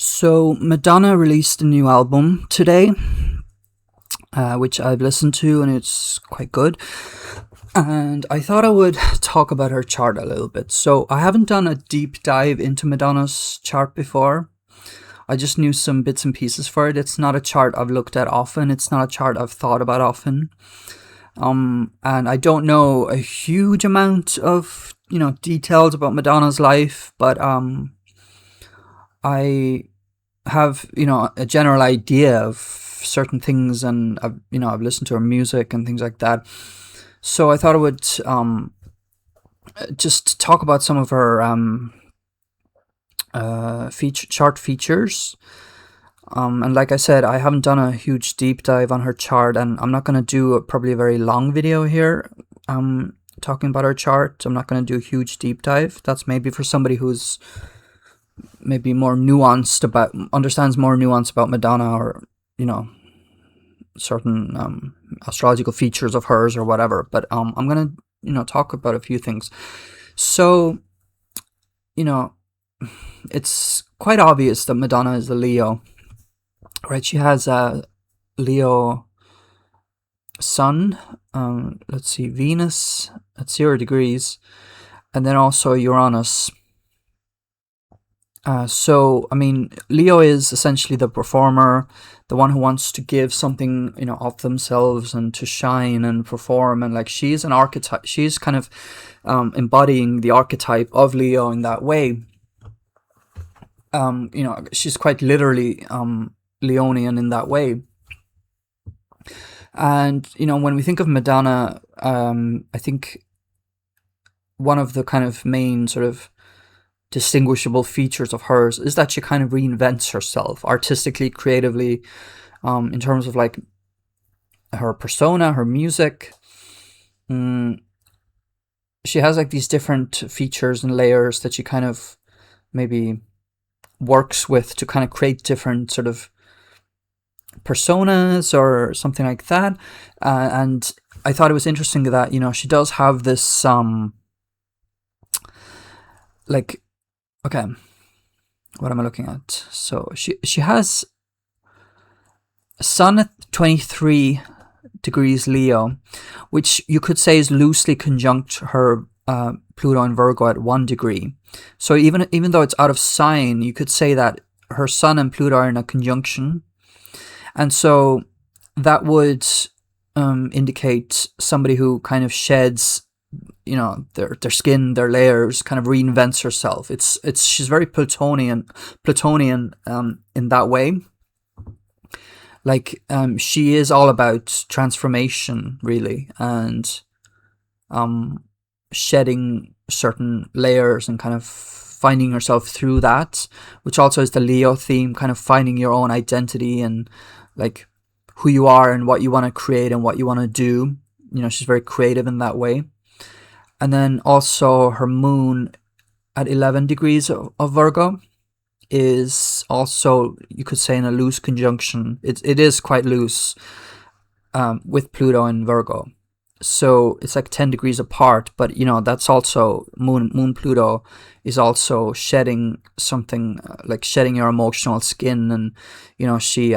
So Madonna released a new album today, which I've listened to, and it's quite good. And I thought I would talk about her chart a little bit. So I haven't done a deep dive into Madonna's chart before. I just knew some bits and pieces for it. It's not a chart I've looked at often. It's not a chart I've thought about often. And I don't know a huge amount of details about Madonna's life, but I have a general idea of certain things, and I've listened to her music and things like that. So I thought I would just talk about some of her chart features. And like I said, I haven't done a huge deep dive on her chart, and I'm not going to do probably a very long video here talking about her chart. I'm not going to do a huge deep dive. That's maybe for somebody who's maybe more nuanced understands more nuance about Madonna, or certain astrological features of hers or whatever. But I'm gonna talk about a few things. So it's quite obvious that Madonna is a Leo, right? She has a Leo sun, let's see, Venus at 0 degrees, and then also Uranus. So I mean, Leo is essentially the performer, the one who wants to give something of themselves and to shine and perform, and like she's an archetype. She's kind of embodying the archetype of Leo in that way. She's quite literally Leonian in that way. And when we think of Madonna, I think one of the kind of main sort of distinguishable features of hers is that she kind of reinvents herself artistically, creatively, in terms of like her persona, her music. She has like these different features and layers that she kind of maybe works with to kind of create different sort of personas or something like that. And I thought it was interesting that she does have this okay, what am I looking at? So she has Sun at 23 degrees Leo, which you could say is loosely conjunct her Pluto and Virgo at 1 degree. So even though it's out of sign, you could say that her Sun and Pluto are in a conjunction, and so that would indicate somebody who kind of sheds their skin, their layers, kind of reinvents herself. She's very Plutonian in that way. Like she is all about transformation, really, and shedding certain layers and kind of finding herself through that, which also is the Leo theme, kind of finding your own identity and like who you are and what you want to create and what you want to do. She's very creative in that way. And then also her moon at 11 degrees of Virgo is also, you could say, in a loose conjunction. It is quite loose with Pluto and Virgo. So it's like 10 degrees apart, but that's also moon Pluto is also shedding something, like shedding your emotional skin. And she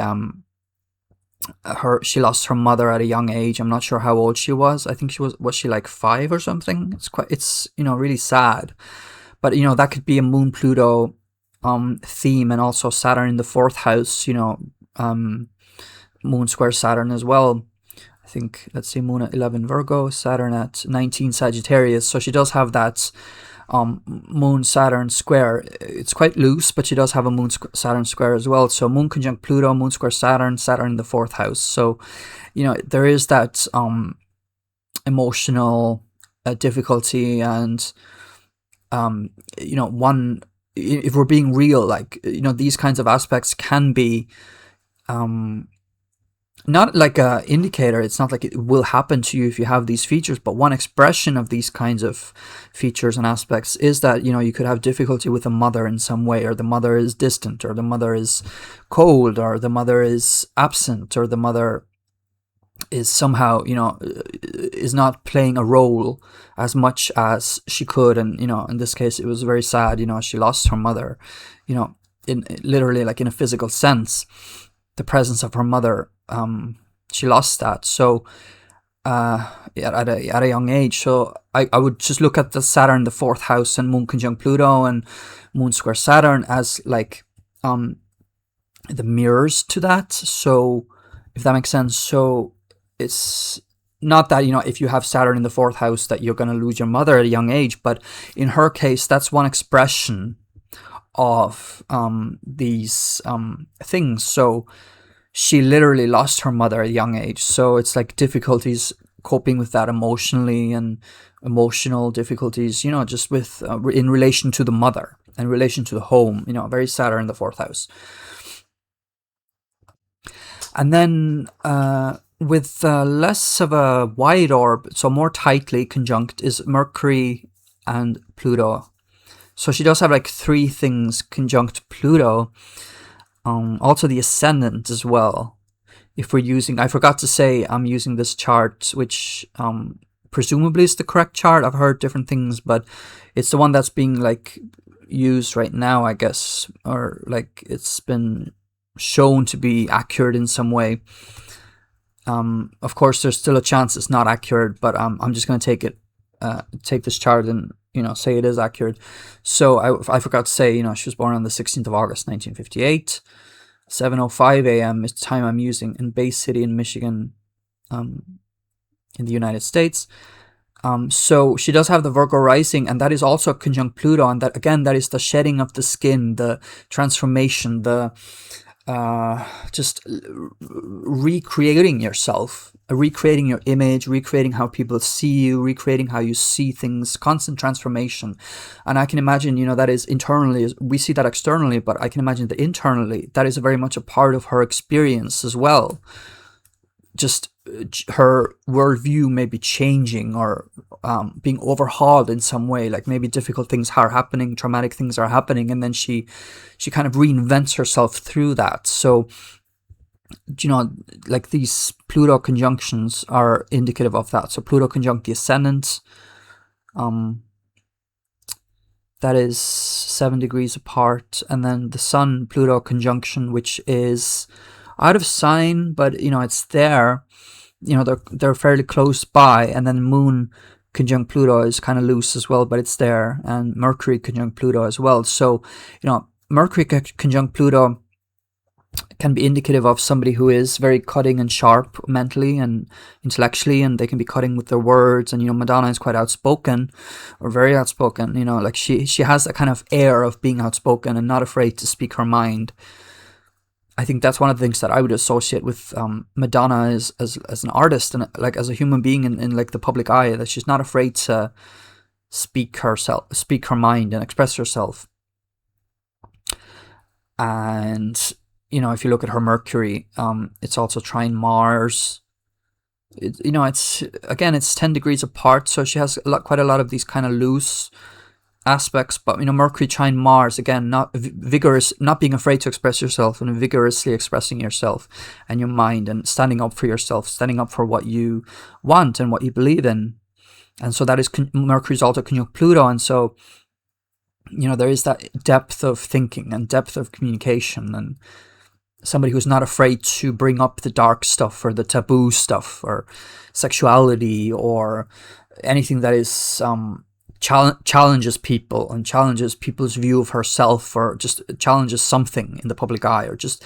lost her mother at a young age. I'm not sure how old she was. I think she like 5 or something. It's really sad. But that could be a moon Pluto theme, and also Saturn in the 4th house, moon square Saturn as well. I think, let's see, moon at 11 Virgo, Saturn at 19 Sagittarius. So she does have that moon Saturn square. It's quite loose, but she does have a moon Saturn square as well. So moon conjunct Pluto, moon square Saturn, Saturn in the 4th house. So there is that emotional difficulty, and one, if we're being real, like these kinds of aspects can be not like a indicator. It's not like it will happen to you if you have these features, but one expression of these kinds of features and aspects is that you could have difficulty with a mother in some way, or the mother is distant, or the mother is cold, or the mother is absent, or the mother is somehow is not playing a role as much as she could. And in this case it was very sad. She lost her mother, in literally, like in a physical sense, the presence of her mother. She lost that. So at a young age. So I would just look at the Saturn, the fourth house, and Moon conjunct Pluto and Moon square Saturn as like the mirrors to that. So if that makes sense. So it's not that, if you have Saturn in the fourth house that you're going to lose your mother at a young age, but in her case, that's one expression of these things. So she literally lost her mother at a young age. So it's like difficulties coping with that emotionally, and emotional difficulties, just with in relation to the mother, in relation to the home, very Saturn in the fourth house. And then with less of a wide orb, so more tightly conjunct, is Mercury and Pluto. So she does have like three things conjunct Pluto. Also the ascendant as well. If we're using, I forgot to say, I'm using this chart, which presumably is the correct chart. I've heard different things, but it's the one that's being like used right now, I guess, or like it's been shown to be accurate in some way. Of course, there's still a chance it's not accurate, but I'm just going to take this chart and say it is accurate. So I forgot to say, she was born on the 16th of August 1958. 7:05 a.m. is the time I'm using in Bay City in Michigan, in the United States. So she does have the Virgo rising, and that is also conjunct Pluto, and that again, that is the shedding of the skin, the transformation, the just recreating yourself, recreating your image, recreating how people see you, recreating how you see things, constant transformation. And I can imagine, that is internally, we see that externally, but I can imagine that internally, that is very much a part of her experience as well. Just her worldview may be changing, or being overhauled in some way, like maybe difficult things are happening, traumatic things are happening, and then she kind of reinvents herself through that. So like these Pluto conjunctions are indicative of that. So Pluto conjunct the ascendant, that is 7 degrees apart, and then the Sun Pluto conjunction, which is out of sign, but it's there. They're fairly close by, and then Moon conjunct Pluto is kind of loose as well, but it's there, and Mercury conjunct Pluto as well. So Mercury conjunct Pluto can be indicative of somebody who is very cutting and sharp mentally and intellectually, and they can be cutting with their words. And Madonna is quite outspoken, or very outspoken. Like she has that kind of air of being outspoken and not afraid to speak her mind. I think that's one of the things that I would associate with Madonna as an artist, and like as a human being in like the public eye, that she's not afraid to speak her mind and express herself. And if you look at her Mercury, it's also trine Mars. It's 10 degrees apart, so she has quite a lot of these kind of loose aspects. But Mercury trine Mars, again, not vigorous, not being afraid to express yourself, and vigorously expressing yourself and your mind, and standing up for yourself, standing up for what you want and what you believe in. And so that is Mercury's also conjunct Pluto, and so there is that depth of thinking and depth of communication, and somebody who's not afraid to bring up the dark stuff or the taboo stuff or sexuality or anything that is challenges people and challenges people's view of herself, or just challenges something in the public eye, or just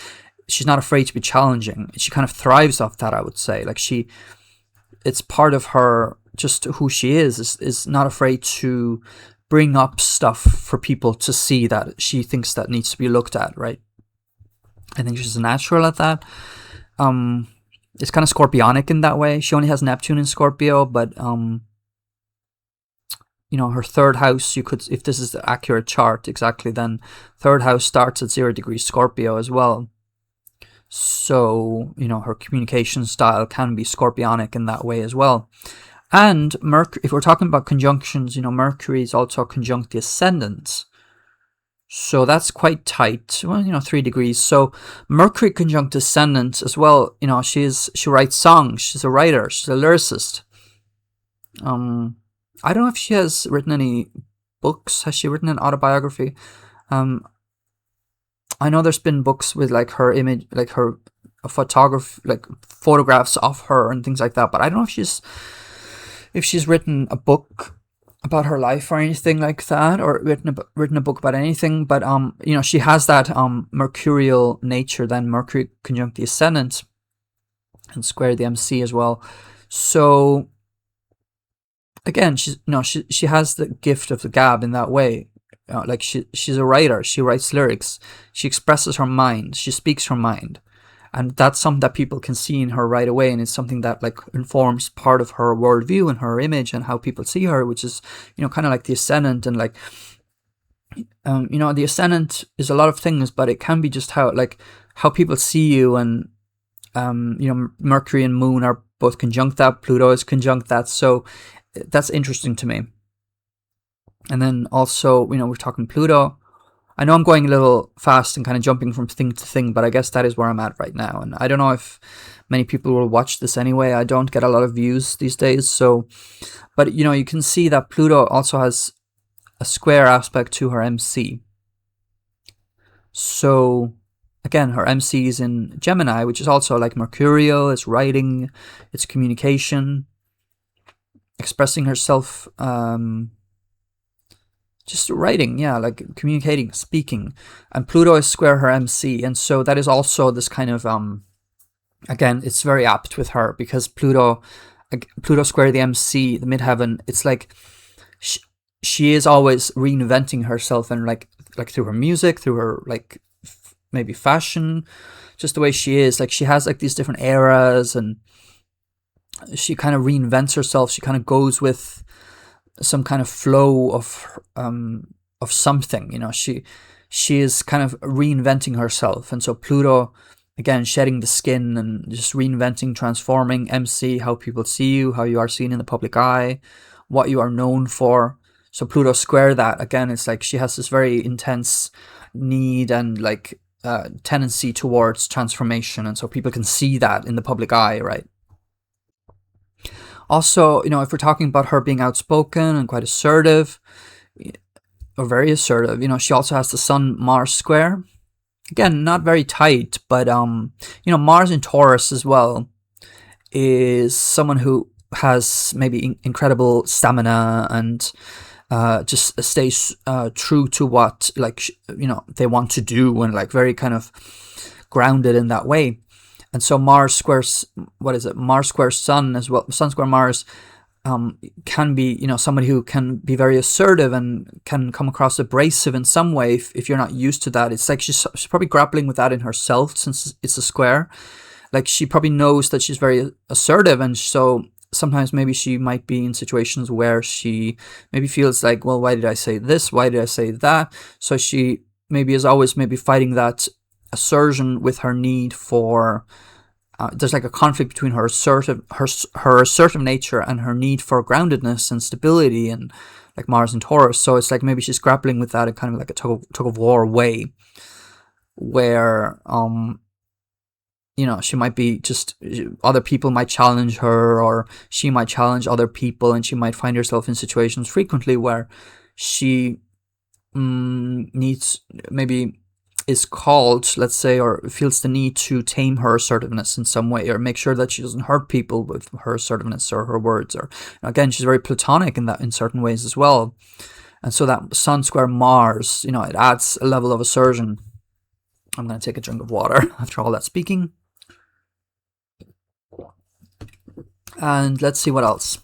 she's not afraid to be challenging. She kind of thrives off that, I would say. Like it's part of her, just who she is not afraid to bring up stuff for people to see that she thinks that needs to be looked at, right? I think she's a natural at that. It's kind of scorpionic in that way. She only has Neptune in Scorpio, but her third house, you could, if this is the accurate chart exactly, then third house starts at 0 degrees Scorpio as well. So, her communication style can be scorpionic in that way as well. And Mercury, if we're talking about conjunctions, Mercury is also conjunct the ascendant. So that's quite tight. Well, 3 degrees. So Mercury conjunct ascendant as well. She writes songs. She's a writer. She's a lyricist. I don't know if she has written any books. Has she written an autobiography? I know there's been books with like her image, like her photograph, like photographs of her and things like that. But I don't know if she's written a book about her life or anything like that, or written a book about anything. But she has that mercurial nature. Then Mercury conjunct the ascendant and square the MC as well. So again, she has the gift of the gab in that way. Like she's a writer. She writes lyrics. She expresses her mind. She speaks her mind, and that's something that people can see in her right away. And it's something that like informs part of her worldview and her image and how people see her, which is kind of like the ascendant. And like the ascendant is a lot of things, but it can be just how people see you. And Mercury and Moon are both conjunct that. Pluto is conjunct that. So that's interesting to me. And then also, we're talking Pluto. I know I'm going a little fast and kind of jumping from thing to thing, but I guess that is where I'm at right now. And I don't know if many people will watch this anyway. I don't get a lot of views these days. So, but you can see that Pluto also has a square aspect to her MC. So again, her MC is in Gemini, which is also like mercurial. It's writing, it's communication, expressing herself, just writing, like communicating, speaking. And Pluto is square her MC, and so that is also this kind of again, it's very apt with her, because Pluto square the MC, the midheaven. It's like she is always reinventing herself, and like through her music, through her like maybe fashion, just the way she is. Like she has like these different eras, and she kind of reinvents herself. She kind of goes with some kind of flow of something. She is kind of reinventing herself. And so Pluto, again, shedding the skin and just reinventing, transforming. MC, how people see you, how you are seen in the public eye, what you are known for. So Pluto square that. Again, it's like she has this very intense need and like tendency towards transformation, and so people can see that in the public eye, right? Also, if we're talking about her being outspoken and quite assertive, or very assertive, she also has the Sun Mars square. Again, not very tight, but Mars in Taurus as well is someone who has maybe incredible stamina and just stays true to what they want to do, and like very kind of grounded in that way. And so Mars squares, Mars squares Sun as well. Sun square Mars can be, somebody who can be very assertive and can come across abrasive in some way if you're not used to that. It's like she's probably grappling with that in herself, since it's a square. Like she probably knows that she's very assertive, and so sometimes maybe she might be in situations where she maybe feels like, well, why did I say this? Why did I say that? So she maybe is always maybe fighting that assertion with her need for there's like a conflict between her assertive nature and her need for groundedness and stability, and like Mars and Taurus. So it's like maybe she's grappling with that in kind of like a tug of war way, where she might be just, other people might challenge her, or she might challenge other people, and she might find herself in situations frequently where she needs, maybe is called, let's say, or feels the need to tame her assertiveness in some way, or make sure that she doesn't hurt people with her assertiveness or her words. Or again, she's very platonic in certain ways as well. And so that Sun square Mars, it adds a level of assertion. I'm going to take a drink of water after all that speaking. And let's see what else.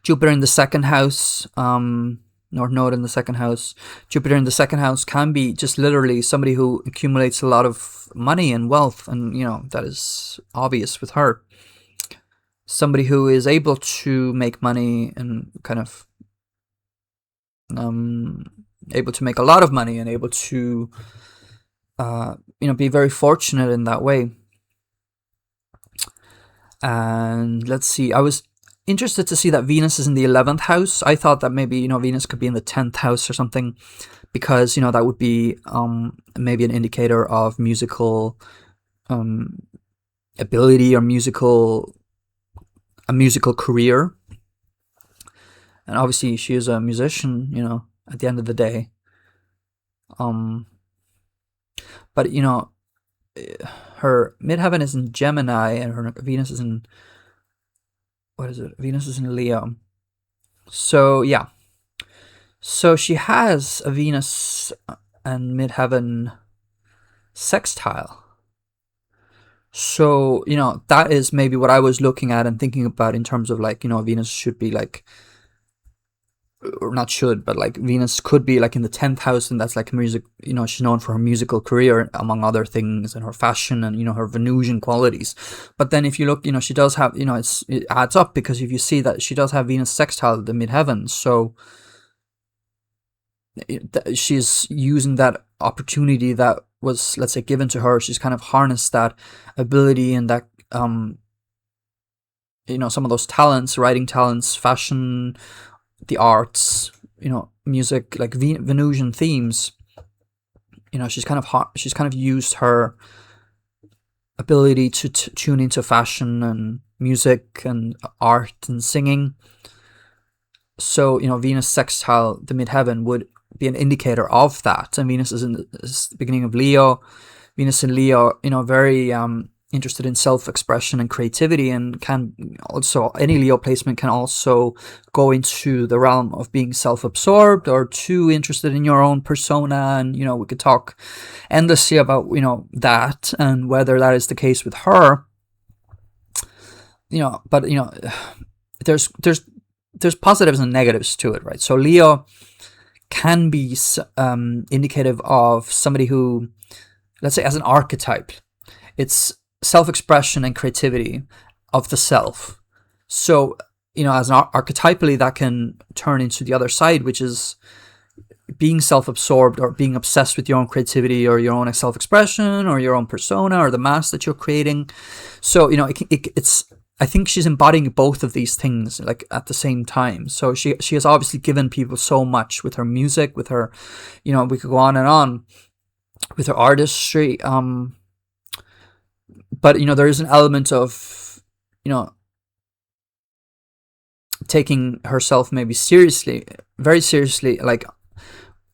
Jupiter in the second house, North Node in the second house. Jupiter in the second house can be just literally somebody who accumulates a lot of money and wealth, and that is obvious with her. Somebody who is able to make money and kind of able to make a lot of money, and able to be very fortunate in that way. And let's see, I was interested to see that Venus is in the 11th house. I thought that maybe Venus could be in the 10th house or something, because that would be maybe an indicator of musical ability, or a musical career. And obviously she is a musician, at the end of the day. Um, but her midheaven is in Gemini, and her Venus is in, what is it? Venus is in Leo. So yeah, so she has a Venus and midheaven sextile. So that is maybe what I was looking at and thinking about in terms of like Venus should be like, or not should, but like Venus could be like in the 10th house, and that's like music. She's known for her musical career, among other things, and her fashion and her Venusian qualities. But then if you look, she does have, it adds up, because if you see that she does have Venus sextile the midheavens, so she's using that opportunity that was, let's say, given to her. She's kind of harnessed that ability and that some of those talents, writing talents, fashion, the arts, music, like Venusian themes. She's kind of used her ability to tune into fashion and music and art and singing. So Venus sextile the midheaven would be an indicator of that. And Venus is in the beginning of Leo. Venus in Leo, very interested in self-expression and creativity, and can also, any Leo placement can also go into the realm of being self-absorbed or too interested in your own persona. And we could talk endlessly about that, and whether that is the case with her. But there's positives and negatives to it, right? So Leo can be indicative of somebody who, let's say, as an archetype, it's self-expression and creativity of the self. So as an archetypally, that can turn into the other side, which is being self-absorbed or being obsessed with your own creativity or your own self-expression or your own persona or the mask that you're creating. So it's, I think she's embodying both of these things like at the same time. So she has obviously given people so much with her music, with her, we could go on and on with her artistry. But there is an element of taking herself maybe seriously, very seriously, like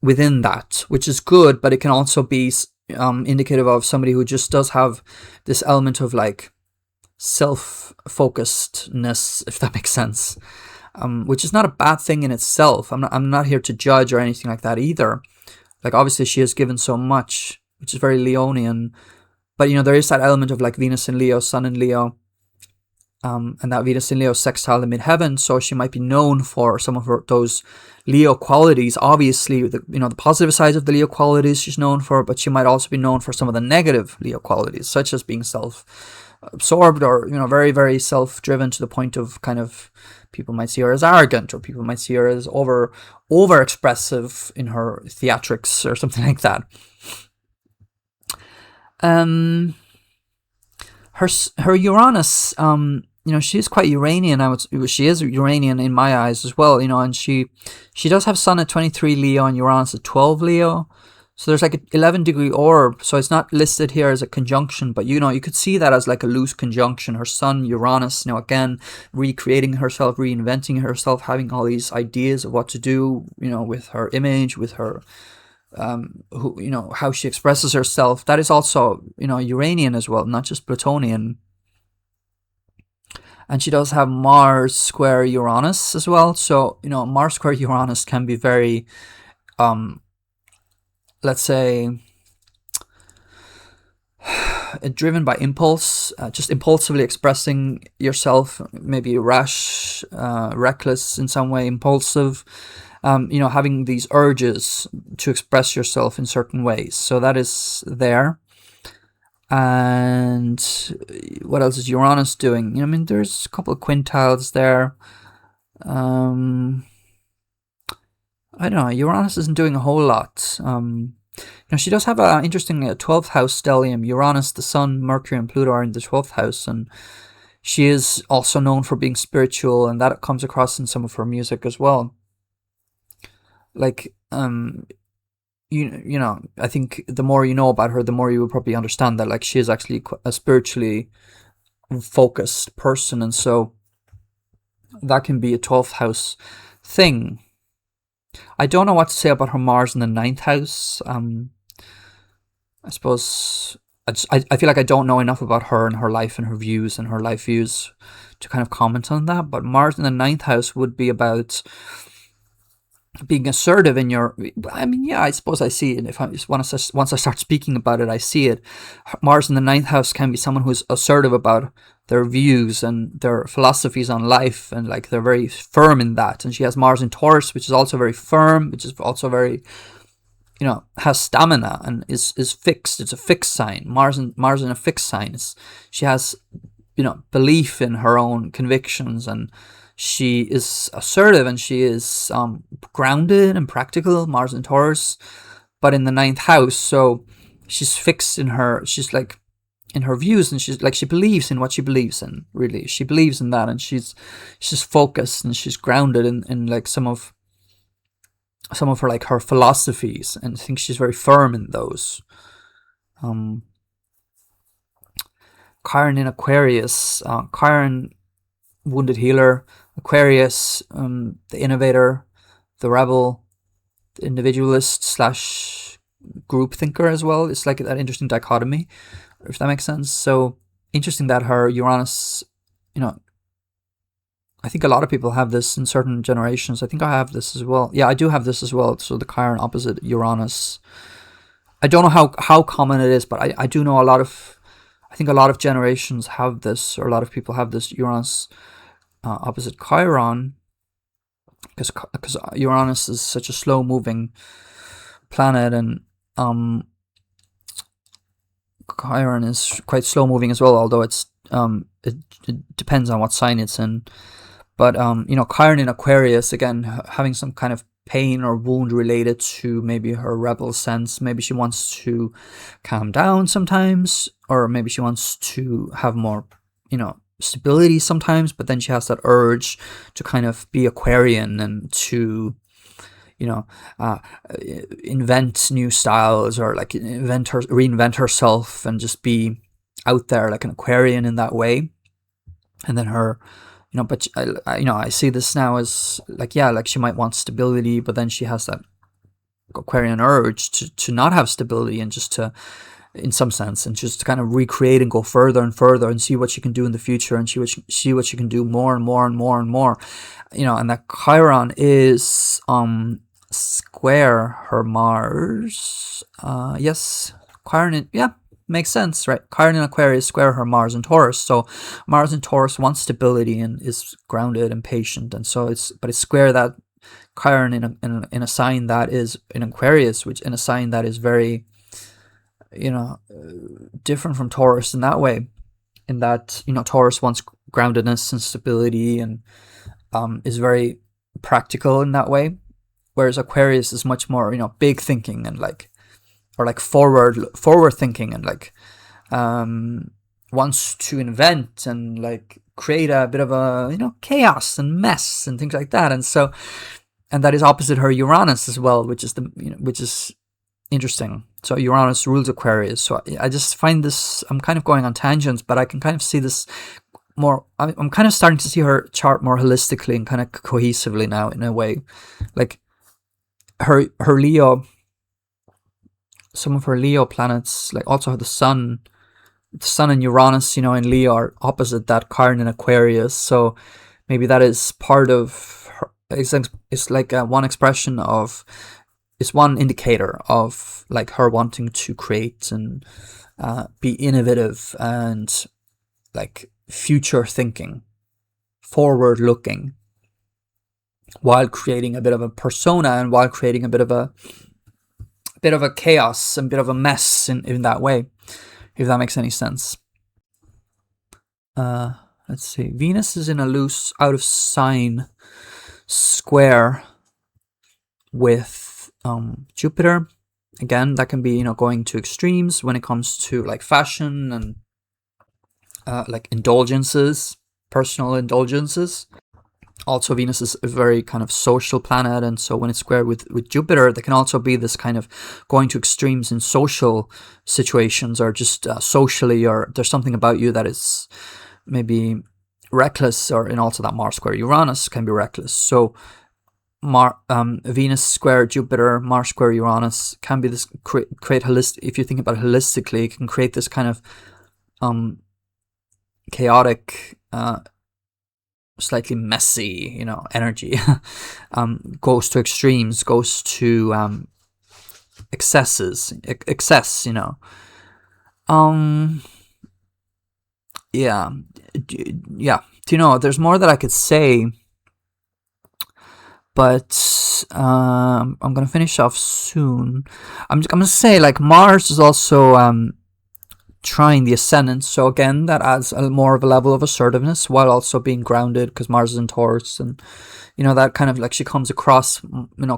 within that, which is good. But it can also be indicative of somebody who just does have this element of like self-focusedness, if that makes sense, which is not a bad thing in itself. I'm not here to judge or anything like that either. Like obviously she has given so much, which is very Leonian. But there is that element of like Venus in Leo, Sun in Leo, and that Venus in Leo sextile the midheaven. So she might be known for some of those Leo qualities. Obviously, the positive sides of the Leo qualities she's known for, but she might also be known for some of the negative Leo qualities, such as being self-absorbed or very, very self-driven, to the point of kind of, people might see her as arrogant, or people might see her as over-expressive in her theatrics or something like that. Her Uranus, she's quite Uranian. She is Uranian in my eyes as well, and she does have Sun at 23 Leo and Uranus at 12 Leo. So there's like an 11-degree orb. So it's not listed here as a conjunction, but you could see that as like a loose conjunction. Her Sun, Uranus, again, recreating herself, reinventing herself, having all these ideas of what to do, with her image, with her how she expresses herself. That is also Uranian as well, not just Plutonian. And she does have Mars square Uranus as well. So Mars square Uranus can be very let's say driven by impulse, just impulsively expressing yourself, maybe rash, reckless in some way, impulsive, having these urges to express yourself in certain ways. So that is there. And what else is Uranus doing? There's a couple of quintiles there. I don't know, Uranus isn't doing a whole lot. She does have an interesting 12th house stellium. Uranus, the Sun, Mercury, and Pluto are in the 12th house, and she is also known for being spiritual, and that comes across in some of her music as well. Like, I think the more you know about her, the more you will probably understand that, like, she is actually a spiritually focused person, and so that can be a 12th house thing. I don't know what to say about her Mars in the ninth house. I suppose I feel like I don't know enough about her and her life and her views and her life views to kind of comment on that. But Mars in the ninth house would be about being assertive in your. I mean, yeah, I suppose I see it. If I once I start speaking about it, I see it. Mars in the ninth house can be someone who's assertive about their views and their philosophies on life, and like they're very firm in that. And she has Mars in Taurus, which is also very firm, which is also very, has stamina and is fixed. It's a fixed sign. Mars in a fixed sign. She has, belief in her own convictions, and she is assertive, and she is grounded and practical. Mars in Taurus, but in the ninth house, so she's fixed in her. She's like in her views, and she's like she believes in what she believes in. Really, she believes in that, and she's focused and she's grounded in like some of her like her philosophies, and I think she's very firm in those. Chiron in Aquarius, Chiron, wounded healer. Aquarius, the innovator, the rebel, the individualist slash group thinker as well. It's like that interesting dichotomy, if that makes sense. So interesting that her Uranus, I think a lot of people have this in certain generations. I think I have this as well. Yeah, I do have this as well. So the Chiron opposite Uranus. I don't know how common it is, but I do know I think a lot of generations have this, or a lot of people have this Uranus opposite Chiron, because Uranus is such a slow-moving planet, and Chiron is quite slow-moving as well. Although it depends on what sign it's in. But Chiron in Aquarius, again, having some kind of pain or wound related to maybe her rebel sense. Maybe she wants to calm down sometimes, or maybe she wants to have more, stability sometimes, but then she has that urge to kind of be Aquarian and to invent new styles, or like reinvent herself and just be out there like an Aquarian in that way. And then her, but I see this now as like, yeah, like she might want stability, but then she has that Aquarian urge to not have stability, and just to, in some sense, and just to kind of recreate and go further and further and see what she can do in the future, and see what she can do more and more and more and more, and that Chiron is square her Mars. Yes, Chiron, yeah, makes sense, right? Chiron in Aquarius square her Mars in Taurus. So Mars in Taurus wants stability and is grounded and patient, and so it's square that Chiron in a sign that is in Aquarius, which in a sign that is very, different from Taurus in that way, in that Taurus wants groundedness and stability, and is very practical in that way, whereas Aquarius is much more big thinking, and like, or like forward thinking, and like wants to invent and like create a bit of a chaos and mess and things like that. And so, and that is opposite her Uranus as well, which is interesting. So Uranus rules Aquarius. So I just find this, I'm kind of going on tangents, but I can kind of see this more. I'm kind of starting to see her chart more holistically and kind of cohesively now, in a way. Like her Leo, some of her Leo planets, like also the Sun and Uranus, in Leo are opposite that Chiron in Aquarius. So maybe that is part of her. It's like one expression of, it's one indicator of like her wanting to create and be innovative and like future thinking, forward looking, while creating a bit of a persona, and while creating a bit of a chaos and bit of a mess in that way, if that makes any sense. Let's see. Venus is in a loose, out of sign square with Jupiter. Again, that can be going to extremes when it comes to like fashion and like indulgences, personal indulgences. Also, Venus is a very kind of social planet, and so when it's squared with Jupiter, there can also be this kind of going to extremes in social situations, or just socially, or there's something about you that is maybe reckless, and also that Mars square Uranus can be reckless. So Venus square Jupiter, Mars square Uranus can be this create holistic. If you think about it holistically, it can create this kind of chaotic, slightly messy, energy. Goes to extremes, goes to excess. Yeah. There's more that I could say, but I'm gonna finish off soon. I'm gonna say, like, Mars is also trying the ascendant, so again that adds more of a level of assertiveness while also being grounded, because Mars is in Taurus, and that kind of, like, she comes across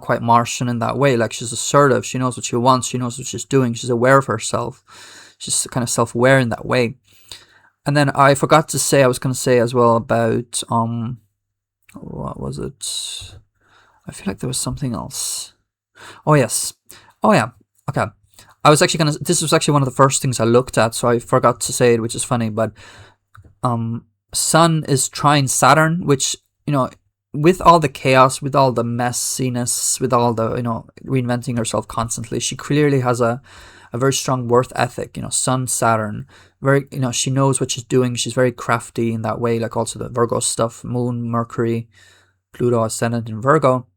quite Martian in that way. Like, she's assertive, she knows what she wants, she knows what she's doing, she's aware of herself, she's kind of self-aware in that way. And then I forgot to say, I was going to say as well about what was it? I feel like there was something else. Oh yes. Oh yeah. Okay. I was actually this was actually one of the first things I looked at, so I forgot to say it, which is funny, but Sun is trine Saturn, which, with all the chaos, with all the messiness, with all the, reinventing herself constantly, she clearly has a very strong worth ethic. Sun, Saturn, very, she knows what she's doing. She's very crafty in that way. Like, also the Virgo stuff, Moon, Mercury, Pluto, ascendant in Virgo.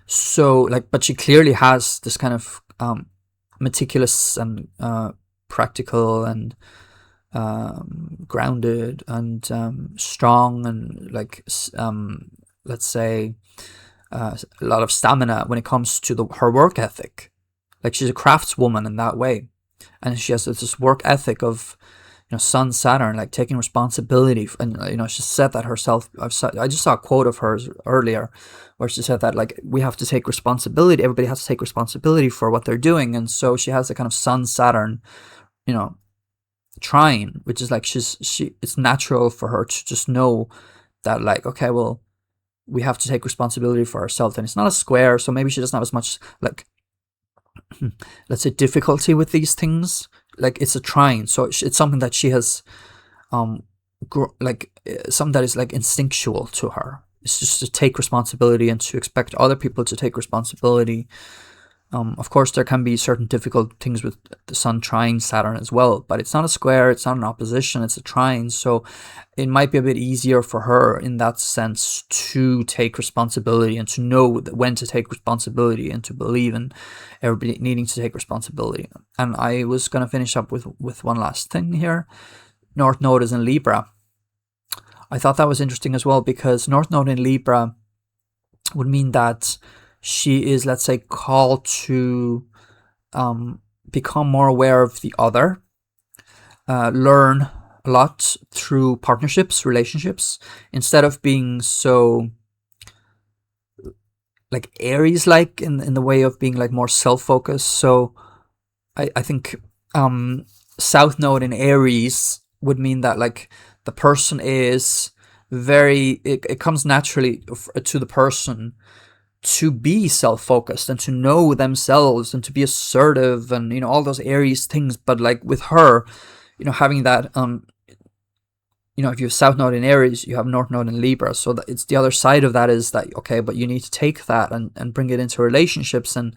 So, like, but she clearly has this kind of meticulous and practical and grounded and strong, and, like, let's say a lot of stamina when it comes to her work ethic. Like, she's a craftswoman in that way, and she has this work ethic of, Sun, Saturn, like, taking responsibility. And, she said that herself. I just saw a quote of hers earlier where she said that, like, we have to take responsibility. Everybody has to take responsibility for what they're doing. And so she has a kind of Sun, Saturn, trine, which is like, it's natural for her to just know that, like, okay, well, we have to take responsibility for ourselves. And it's not a square, so maybe she doesn't have as much, like, let's say, difficulty with these things. Like, it's a trine, so it's something that she has something that is, like, instinctual to her. It's just to take responsibility and to expect other people to take responsibility. Of course, there can be certain difficult things with the Sun trine Saturn as well, but it's not a square, it's not an opposition, it's a trine. So it might be a bit easier for her in that sense to take responsibility and to know when to take responsibility and to believe in everybody needing to take responsibility. And I was going to finish up with one last thing here. North Node is in Libra. I thought that was interesting as well, because North Node in Libra would mean that she is, let's say, called to become more aware of the other, learn a lot through partnerships, relationships, instead of being so, like, Aries-like in the way of being, like, more self-focused. So I think South Node in Aries would mean that, like, the person is very, it comes naturally to the person to be self-focused and to know themselves and to be assertive and, all those Aries things. But, like, with her, having that, if you have South Node in Aries, you have North Node in Libra. So that it's the other side of that is that, okay, but you need to take that and bring it into relationships and,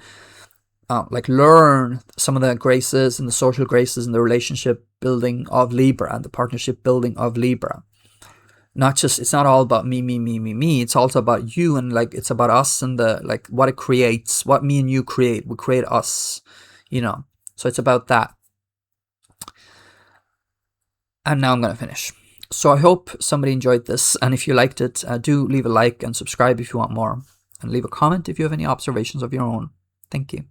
like, learn some of the graces and the social graces and the relationship building of Libra and the partnership building of Libra. It's not all about me. It's also about you, and, like, it's about us and the, like, what it creates, what me and you create. We create us, so it's about that. And now I'm going to finish. So I hope somebody enjoyed this. And if you liked it, do leave a like and subscribe if you want more. And leave a comment if you have any observations of your own. Thank you.